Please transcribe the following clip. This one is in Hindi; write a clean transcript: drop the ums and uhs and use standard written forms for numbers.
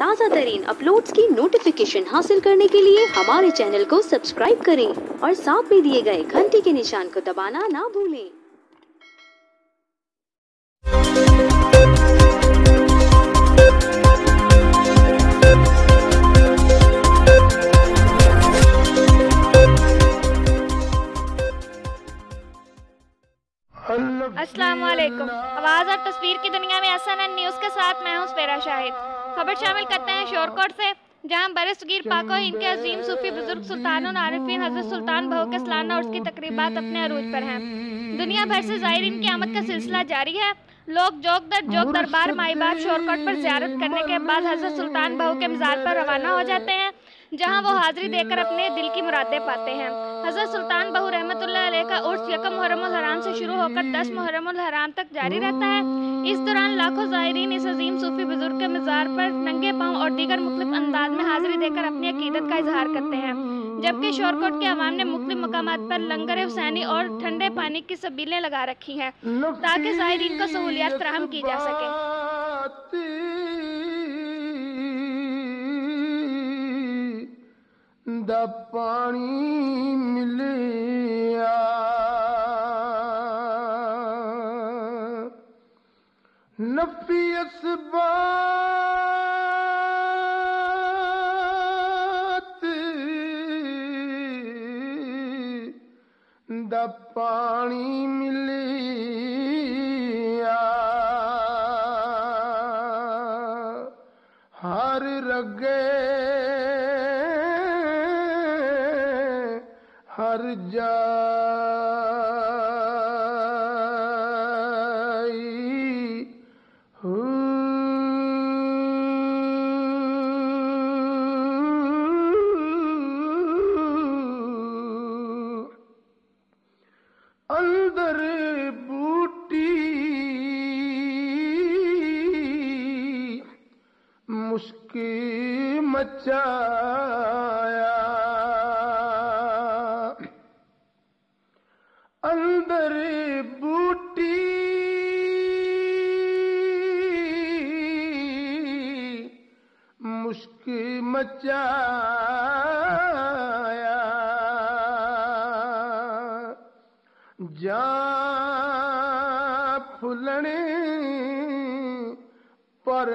ताज़ा तरीन अपलोड्स की नोटिफिकेशन हासिल करने के लिए हमारे चैनल को सब्सक्राइब करें और साथ में दिए गए घंटी के निशान को दबाना ना भूलें। अस्सलाम वालेकुम। आवाज़ और तस्वीर की दुनिया में SNN न्यूज़ के साथ मैं हूं स्पेरा शाहिद। खबर शामिल करते हैं शोरकोट से, जहां बरसगीर पाको इनके अजीम सूफी बुजुर्ग सुल्तानुल आरिफीन हज़रत सुल्तान बहू के सालाना उर्स की तकरीबात अपने अरूज पर हैं। दुनिया भर से ज़ायरीन की आमद का सिलसिला जारी है। लोग जोक दरबार माई बाप शोरकोट पर ज़ियारत करने के बाद हज़रत सुल्तान बहू के मज़ार पर रवाना हो जाते हैं, जहां वो हाज़िरी देकर अपने दिल की मुरादें पाते हैं। हज़रत सुल्तान बहू रहमतुल्लाह अलैह का उर्स 1 मुहर्रमुल हराम से शुरू होकर 10 मुहर्रमुल हराम तक जारी रहता है। इस दौरान लाखों ज़ायरीन इस अजीम सूफी बुजुर्ग के मज़ार पर नंगे पाँव और दीगर मुख्तलिफ अंदाज में हाज़िरी देकर अपनी अकीदत का इजहार करते हैं, जबकि शोरकोट के अवाम ने मुख्तलिफ मकामात पर लंगर हुसैनी और ठंडे पानी की सबीलें लगा रखी हैं ताकि ज़ायरीन को सहूलियात फराहम की जा सके। दा पानी मिलिया नफी असबात दा पानी मिलिया हर रगे हर जाई अंदर बूटी मुश्की मचाया अंदर बूटी मुश्किल मचाया जा फुलने पर